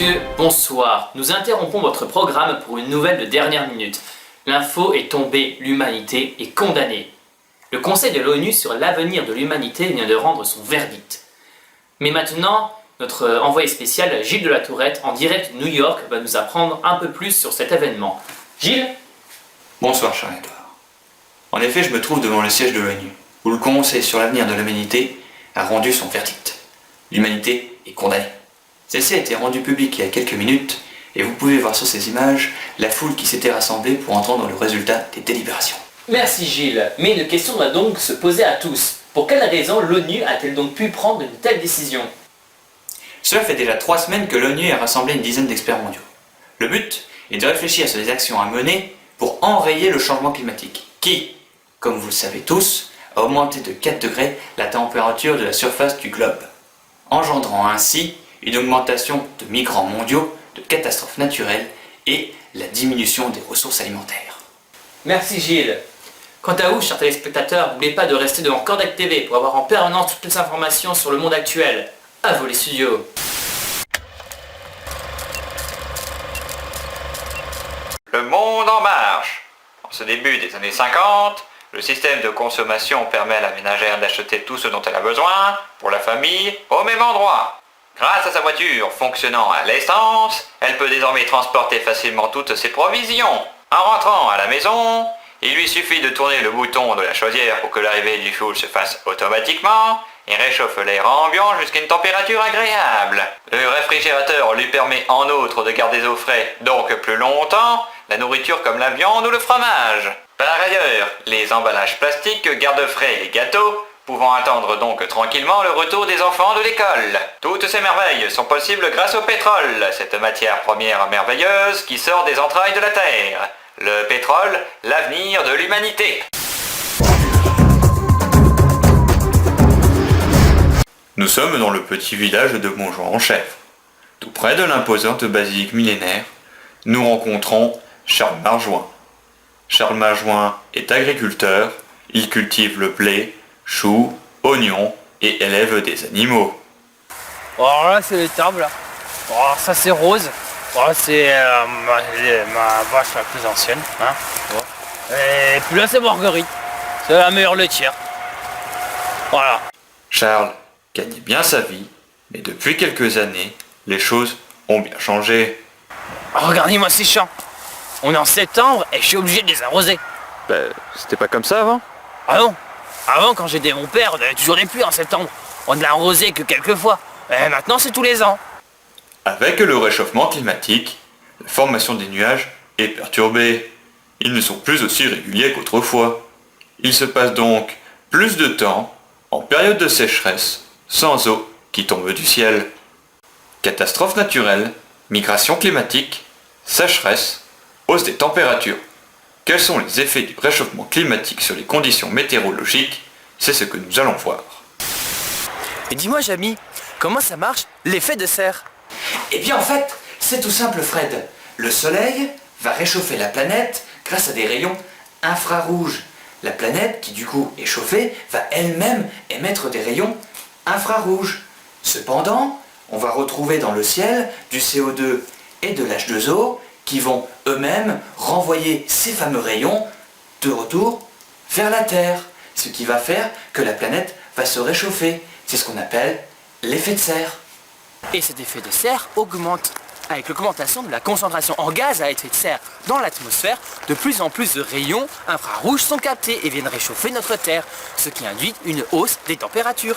messieurs, bonsoir. Nous interrompons votre programme pour une nouvelle de dernière minute. L'info est tombée, l'humanité est condamnée. Le Conseil de l'ONU sur l'avenir de l'humanité vient de rendre son verdict. Mais maintenant, notre envoyé spécial Gilles de la Tourette, en direct de New York, va nous apprendre un peu plus sur cet événement. Gilles ? Bonsoir Charles-Édouard. En effet, je me trouve devant le siège de l'ONU, où le Conseil sur l'avenir de l'humanité a rendu son verdict. L'humanité est condamnée. Celle-ci a été rendue publique il y a quelques minutes, et vous pouvez voir sur ces images la foule qui s'était rassemblée pour entendre le résultat des délibérations. Merci Gilles, mais une question doit donc se poser à tous. Pour quelle raison l'ONU a-t-elle donc pu prendre une telle décision ? Cela fait déjà 3 semaines que l'ONU a rassemblé une dizaine d'experts mondiaux. Le but est de réfléchir sur les actions à mener pour enrayer le changement climatique, qui, comme vous le savez tous, a augmenté de 4 degrés la température de la surface du globe, engendrant ainsi une augmentation de migrants mondiaux, de catastrophes naturelles et la diminution des ressources alimentaires. Merci Gilles. Quant à vous, chers téléspectateurs, n'oubliez pas de rester devant Cordac TV pour avoir en permanence toutes les informations sur le monde actuel. À vous les studios. Le monde en marche. En ce début des années 50, le système de consommation permet à la ménagère d'acheter tout ce dont elle a besoin, pour la famille, au même endroit. Grâce à sa voiture fonctionnant à l'essence, elle peut désormais transporter facilement toutes ses provisions. En rentrant à la maison, il lui suffit de tourner le bouton de la chaudière pour que l'arrivée du fioul se fasse automatiquement et réchauffe l'air ambiant jusqu'à une température agréable. Le réfrigérateur lui permet en outre de garder au frais, donc plus longtemps, la nourriture comme la viande ou le fromage. Par ailleurs, les emballages plastiques gardent frais les gâteaux, pouvant attendre donc tranquillement le retour des enfants de l'école. Toutes ces merveilles sont possibles grâce au pétrole, cette matière première merveilleuse qui sort des entrailles de la Terre. Le pétrole, l'avenir de l'humanité. Nous sommes dans le petit village de Montjoie-en-Chèvre. Tout près de l'imposante basilique millénaire, nous rencontrons Charles Marjoin. Charles Marjoin est agriculteur, il cultive le blé, choux, oignons et élève des animaux. Alors là c'est l'étable là. Alors ça c'est rose. Alors, c'est ma vache la plus ancienne. Hein. Et puis là c'est Marguerite. C'est la meilleure laitière. Voilà. Charles gagnait bien sa vie, mais depuis quelques années, les choses ont bien changé. Oh, regardez-moi ces champs. On est en septembre et je suis obligé de les arroser. C'était pas comme ça avant? Ah non. Avant quand j'aidais mon père, on avait toujours les pluies en septembre. On ne l'arrosait que quelques fois. Et maintenant c'est tous les ans. Avec le réchauffement climatique, la formation des nuages est perturbée. Ils ne sont plus aussi réguliers qu'autrefois. Il se passe donc plus de temps en période de sécheresse, sans eau qui tombe du ciel. Catastrophes naturelles, migration climatique, sécheresse, hausse des températures. Quels sont les effets du réchauffement climatique sur les conditions météorologiques? C'est ce que nous allons voir. Et dis-moi Jamy, comment ça marche l'effet de serre? Eh bien en fait, c'est tout simple Fred. Le soleil va réchauffer la planète grâce à des rayons infrarouges. La planète, qui du coup est chauffée, va elle-même émettre des rayons infrarouges. Cependant, on va retrouver dans le ciel du CO2 et de l'H2O qui vont eux-mêmes renvoyer ces fameux rayons de retour vers la Terre. Ce qui va faire que la planète va se réchauffer. C'est ce qu'on appelle l'effet de serre. Et cet effet de serre augmente. Avec l'augmentation de la concentration en gaz à effet de serre dans l'atmosphère, de plus en plus de rayons infrarouges sont captés et viennent réchauffer notre Terre, ce qui induit une hausse des températures.